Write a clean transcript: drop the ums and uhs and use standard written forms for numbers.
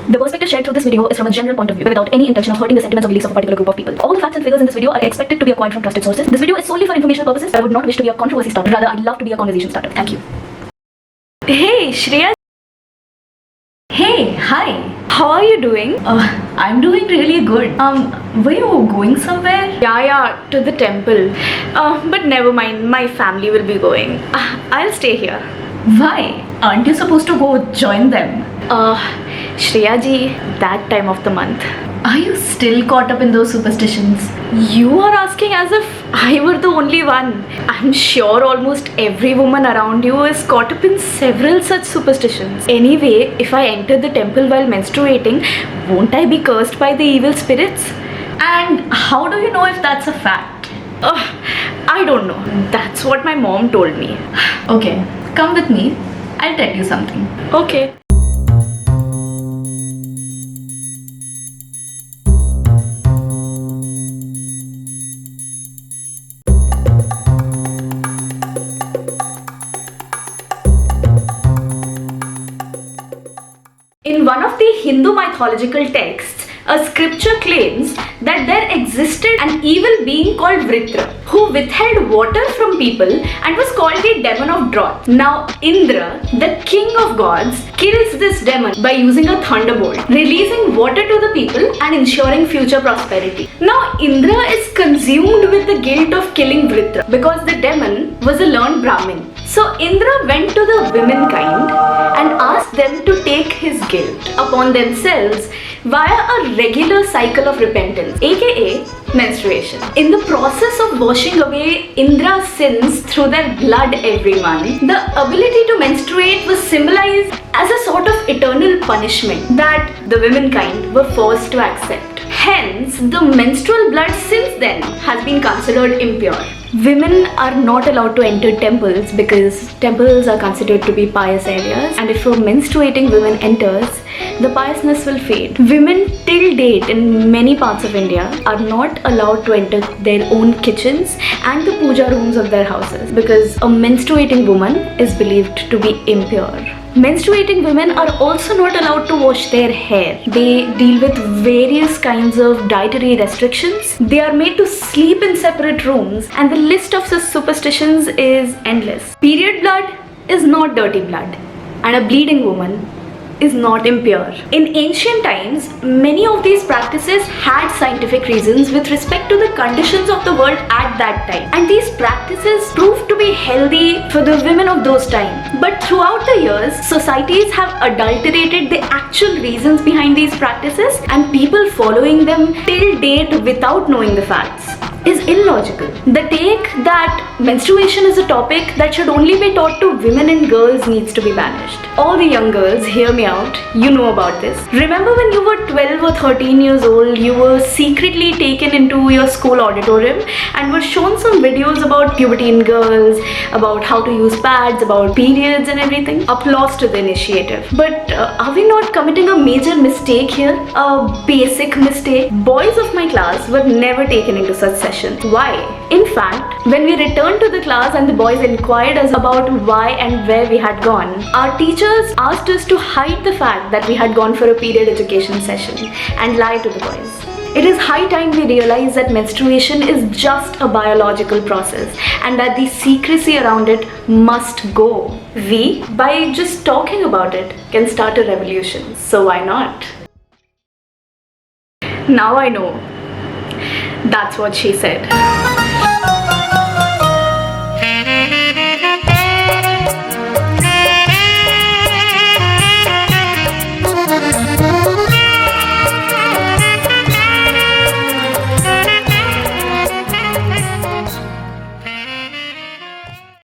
The perspective shared through this video is from a general point of view, without any intention of hurting the sentiments or beliefs of a particular group of people. All the facts and figures in this video are expected to be acquired from trusted sources. This video is solely for informational purposes. I would not wish to be a controversy starter. Rather, I'd love to be a conversation starter. Thank you. Hey, Shreya. Hey, hi. How are you doing? I'm doing really good. Were you going somewhere? Yeah, to the temple. But never mind, my family will be going. I'll stay here. Why? Aren't you supposed to go join them? Shreya ji, that time of the month. Are you still caught up in those superstitions? You are asking as if I were the only one. I'm sure almost every woman around you is caught up in several such superstitions. Anyway, if I enter the temple while menstruating, won't I be cursed by the evil spirits? And how do you know if that's a fact? I don't know. That's what my mom told me. Okay, come with me. I'll tell you something. Okay. In one of the Hindu mythological texts, a scripture claims that there existed an evil being called Vritra who withheld water from people and was called the demon of drought. Now Indra, the king of gods, kills this demon by using a thunderbolt, releasing water to the people and ensuring future prosperity. Now Indra is consumed with the guilt of killing Vritra because the demon was a learned Brahmin. So Indra went to the womenkind and asked them to take his guilt upon themselves via a regular cycle of repentance, aka menstruation. In the process of washing away Indra's sins through their blood every month, the ability to menstruate was symbolized as a sort of eternal punishment that the womenkind were forced to accept. Hence, the menstrual blood since then has been considered impure. Women are not allowed to enter temples because temples are considered to be pious areas, and if a menstruating woman enters, the piousness will fade. Women till date in many parts of India are not allowed to enter their own kitchens and the puja rooms of their houses because a menstruating woman is believed to be impure. Menstruating women are also not allowed to wash their hair. They deal with various kinds of dietary restrictions. They are made to sleep in separate rooms, and the list of such superstitions is endless. Period blood is not dirty blood, and a bleeding woman is not impure. In ancient times, many of these practices had scientific reasons with respect to the conditions of the world at that time, and these practices proved to be healthy for the women of those times. But throughout the years, societies have adulterated the actual reasons behind these practices, and people following them till date without knowing the facts is illogical. The take that menstruation is a topic that should only be taught to women and girls needs to be banished. All the young girls, hear me out, you know about this. Remember when you were 12 or 13 years old, you were secretly taken into your school auditorium and were shown some videos about puberty in girls, about how to use pads, about periods and everything? Applause to the initiative. But are we not committing a major mistake here? A basic mistake? Boys of my class were never taken into such sessions. Why? In fact, when we returned to the class and the boys inquired us about why and where we had gone, our teachers asked us to hide the fact that we had gone for a period education session and lie to the boys. It is high time we realize that menstruation is just a biological process and that the secrecy around it must go. We, by just talking about it, can start a revolution. So why not? Now I know. That's what she said.